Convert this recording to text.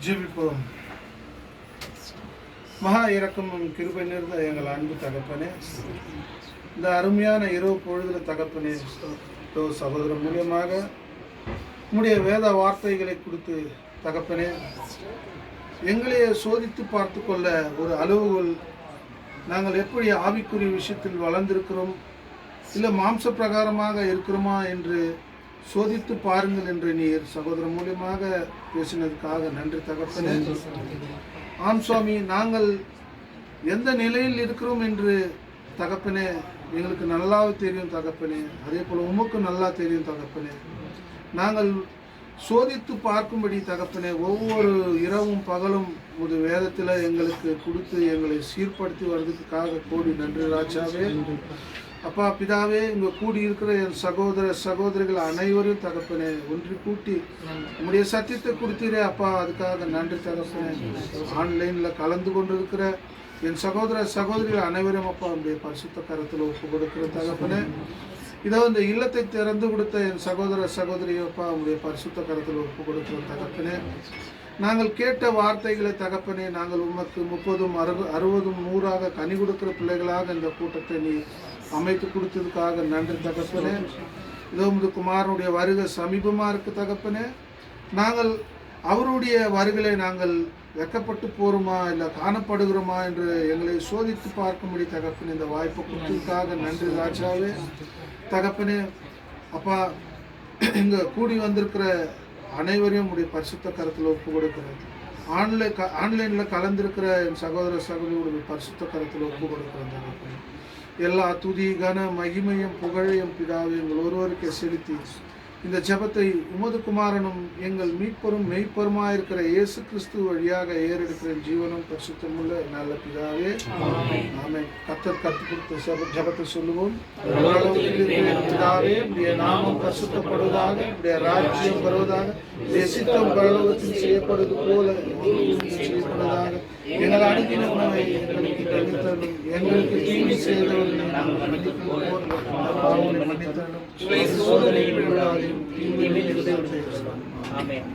ஜெபிப்போம். மகா இரக்கமும் கிருபை நிறைந்த எங்கள் அன்பு தகப்பனே, இந்த அருமையான இரவு பொழுதுல தகப்பனே, சகோதரர் மூலியமாக உம்முடைய வேத வார்த்தைகளை கொடுத்து தகப்பனே, எங்களையே சோதித்து பார்த்து கொள்ள ஒரு அளவுகோல், நாங்கள் எப்படி ஆவிக்குரிய விஷயத்தில் வளர்ந்திருக்கிறோம், இல்லை மாம்ச பிரகாரமாக இருக்கிறோமா என்று சோதித்து பாருங்கள் என்று நீர் சகோதரர் மூலியமாக பேசினதுக்காக நன்றி தகப்பனே. ஆம் சுவாமி, நாங்கள் எந்த நிலையில் இருக்கிறோம் என்று தகப்பனே எங்களுக்கு நல்லாவே தெரியும் தகப்பனே. அதே போல் உமக்கு நல்லா தெரியும் தகப்பனே. நாங்கள் சோதித்து பார்க்கும்படி தகப்பனே ஒவ்வொரு இரவும் பகலும் ஒரு வேதத்தில் எங்களுக்கு கொடுத்து எங்களை சீர்படுத்தி வர்றதுக்காக கோடி நன்றி ராஜாவே. அப்பா பிதாவே, இங்கே கூடி இருக்கிற என் சகோதர சகோதரிகள் அனைவரும் தகப்பனே ஒன்று கூட்டி உங்களுடைய சத்தியத்தை கொடுத்தீரே அப்பா, அதுக்காக நன்றி தகப்பனே. ஆன்லைனில் கலந்து கொண்டு இருக்கிற என் சகோதர சகோதரிகள் அனைவரும் அப்பா உங்களுடைய பரிசுத்த கரத்தில் ஒப்பு கொடுக்கிற தகப்பனே. இதோ இந்த இல்லத்தை திறந்து கொடுத்த என் சகோதர சகோதரியப்பா உங்களுடைய பரிசுத்த கரத்தில் ஒப்பு கொடுக்கிற தகப்பனே. நாங்கள் கேட்ட வார்த்தைகளை தகப்பனே, நாங்கள் உமக்கு 30, 60, 100 கனி கொடுக்கிற பிள்ளைகளாக இந்த கூட்டத்தை நீ அமைத்து கொடுத்ததுக்காக நன்றி தகப்பனே. இதோ உமது குமாரனுடைய வருகை சமீபமாக இருக்கு தகப்பனே. நாங்கள் அவருடைய வருகளை நாங்கள் வெக்கப்பட்டு போகிறோமா இல்லை காணப்படுகிறோமா என்று எங்களை சோதித்து பார்க்கும்படி தகப்பனே இந்த வாய்ப்பை கொடுத்ததுக்காக நன்றி ராஜாவே தகப்பனே. அப்பா, இங்கே கூடி வந்திருக்கிற அனைவரையும் உடைய பரிசுத்த கரத்தில் ஒப்பு கொடுக்கிறேன். ஆன்லைனில் கலந்திருக்கிற என் சகோதர சகோதரியுடைய பரிசுத்த கரத்தில் ஒப்பு கொடுக்கிறேன் தகப்பனே. எல்லா துதி கன மகிமையும் புகழையும் பிதாவை எங்கள் ஒருவருக்கு செலுத்தி இந்த ஜெபத்தை உமது குமாரனும் எங்கள் மீட்பரும் மெய்ப்பருமாயிருக்கிற இயேசு கிறிஸ்து வழியாக ஏறெடுக்கிற ஜீவனும் பரிசுத்தமுள்ள நல்ல பிதாவே ஆமென். கர்த்தர் கற்றுக் கொடுத்த ஜெபத்தை சொல்லுவோம். பிதாவே, உடைய நாமம் பரிசுத்தப்படுவதாக, உடைய ராஜ்யம் வருவதாக, உடைய சித்தம் பரலோகத்தில் செய்யப்படுவது போல செய்யப்படுவதாக. எங்கள் அனுதின உணவை எங்களுக்கு தருளும். எங்களுக்கு தீமை செய்தவர்களை நாங்கள் மன்னிப்போம். மன்னித்தருளும். சோதனையில் விடாதே. ஆமென்.